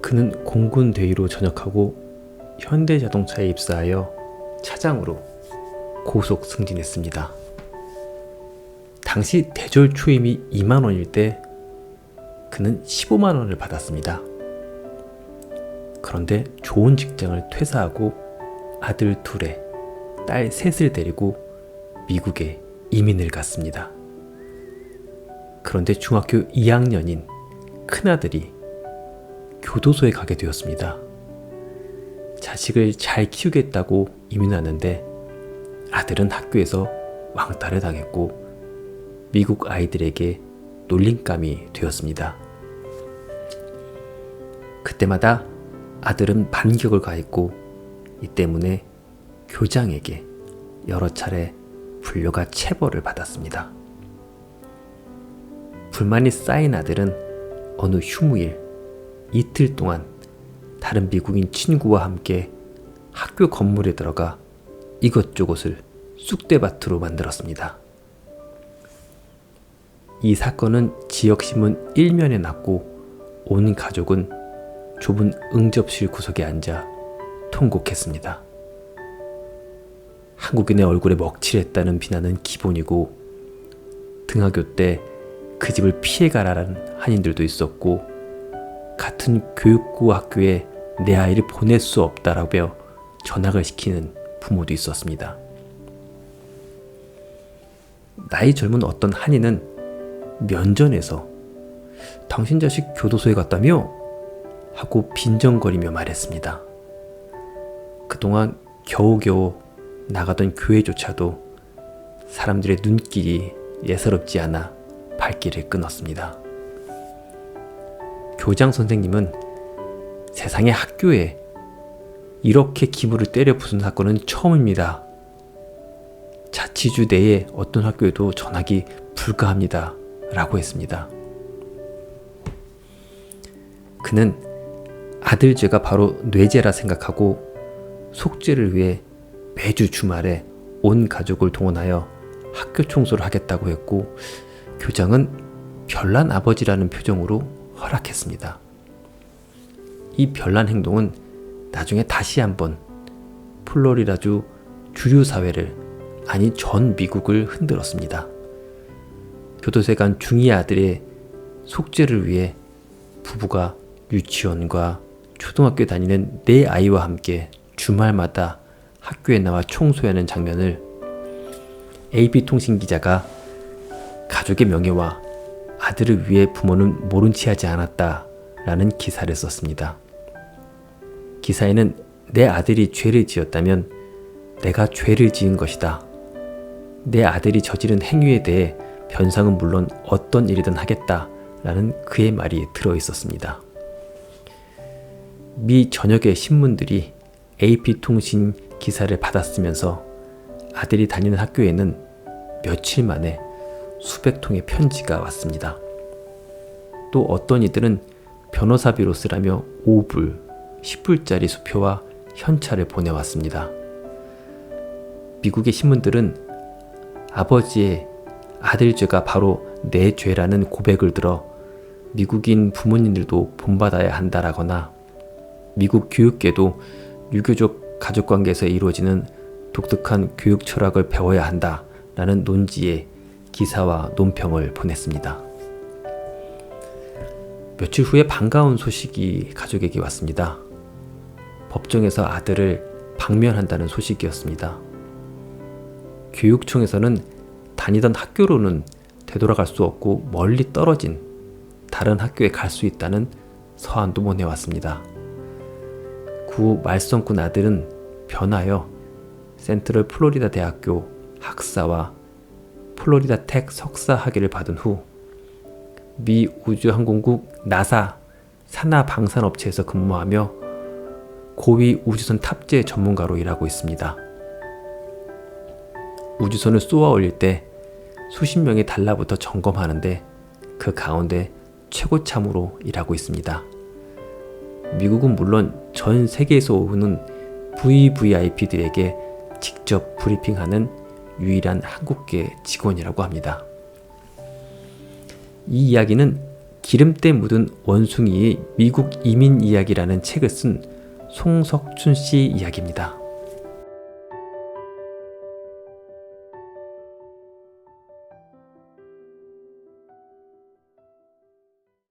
그는 공군 대위로 전역하고 현대자동차에 입사하여 차장으로 고속 승진했습니다. 당시 대졸 초임이 2만 원일 때 그는 15만 원을 받았습니다. 그런데 좋은 직장을 퇴사하고 아들 둘에 딸 셋을 데리고 미국에 이민을 갔습니다. 그런데 중학교 2학년인 큰아들이 교도소에 가게 되었습니다. 자식을 잘 키우겠다고 이민하는데 아들은 학교에서 왕따를 당했고 미국 아이들에게 놀림감이 되었습니다. 그때마다 아들은 반격을 가했고 이 때문에 교장에게 여러 차례 불려가 체벌을 받았습니다. 불만이 쌓인 아들은 어느 휴무일 이틀 동안 다른 미국인 친구와 함께 학교 건물에 들어가 이것저것을 쑥대밭으로 만들었습니다. 이 사건은 지역신문 1면에 났고 온 가족은 좁은 응접실 구석에 앉아 통곡했습니다. 한국인의 얼굴에 먹칠했다는 비난은 기본이고 등하교 때 그 집을 피해가라는 한인들도 있었고 같은 교육부 학교에 내 아이를 보낼 수 없다라며 전학을 시키는 부모도 있었습니다. 나이 젊은 어떤 한인은 면전에서 당신 자식 교도소에 갔다며? 하고 빈정거리며 말했습니다. 그동안 겨우겨우 나가던 교회조차도 사람들의 눈길이 예사롭지 않아 발길을 끊었습니다. 교장 선생님은 세상의 학교에 이렇게 기물을 때려 부순 사건은 처음입니다. 자치주 내의 어떤 학교에도 전학이 불가합니다. 라고 했습니다. 그는 아들 죄가 바로 뇌죄라 생각하고 속죄를 위해 매주 주말에 온 가족을 동원하여 학교 청소를 하겠다고 했고 교장은 별난 아버지라는 표정으로 허락했습니다. 이 별난 행동은 나중에 다시 한번 플로리다주 주류 사회를 아니 전 미국을 흔들었습니다. 교도소에 간 중2 아들의 속죄를 위해 부부가 유치원과 초등학교에 다니는 네 아이와 함께 주말마다 학교에 나와 청소하는 장면을 AP통신 기자가 가족의 명예와 아들을 위해 부모는 모른 체 하지 않았다라는 기사를 썼습니다. 기사에는 내 아들이 죄를 지었다면 내가 죄를 지은 것이다. 내 아들이 저지른 행위에 대해 변상은 물론 어떤 일이든 하겠다라는 그의 말이 들어있었습니다. 미 전역의 신문들이 AP통신 기사를 받았으면서 아들이 다니는 학교에는 며칠 만에 수백 통의 편지가 왔습니다. 또 어떤 이들은 변호사비로 쓰라며 5불, 10불짜리 수표와 현찰을 보내왔습니다. 미국의 신문들은 아버지의 아들 죄가 바로 내 죄라는 고백을 들어 미국인 부모님들도 본받아야 한다라거나 미국 교육계도 유교적 가족관계에서 이루어지는 독특한 교육 철학을 배워야 한다라는 논지에 기사와 논평을 보냈습니다. 며칠 후에 반가운 소식이 가족에게 왔습니다. 법정에서 아들을 방면한다는 소식이었습니다. 교육청에서는 다니던 학교로는 되돌아갈 수 없고 멀리 떨어진 다른 학교에 갈 수 있다는 서한도 보내왔습니다. 구 말썽꾼 아들은 변하여 센트럴 플로리다 대학교 학사와 플로리다 텍 석사 학위를 받은 후 미 우주항공국 나사 산하방산업체에서 근무하며 고위 우주선 탑재 전문가로 일하고 있습니다. 우주선을 쏘아 올릴 때 수십 명이 달라붙어 점검하는데 그 가운데 최고참으로 일하고 있습니다. 미국은 물론 전 세계에서 오는 VVIP들에게 직접 브리핑하는 유일한 한국계 직원이라고 합니다. 이 이야기는 기름때 묻은 원숭이의 미국 이민 이야기라는 책을 쓴 송석춘 씨 이야기입니다.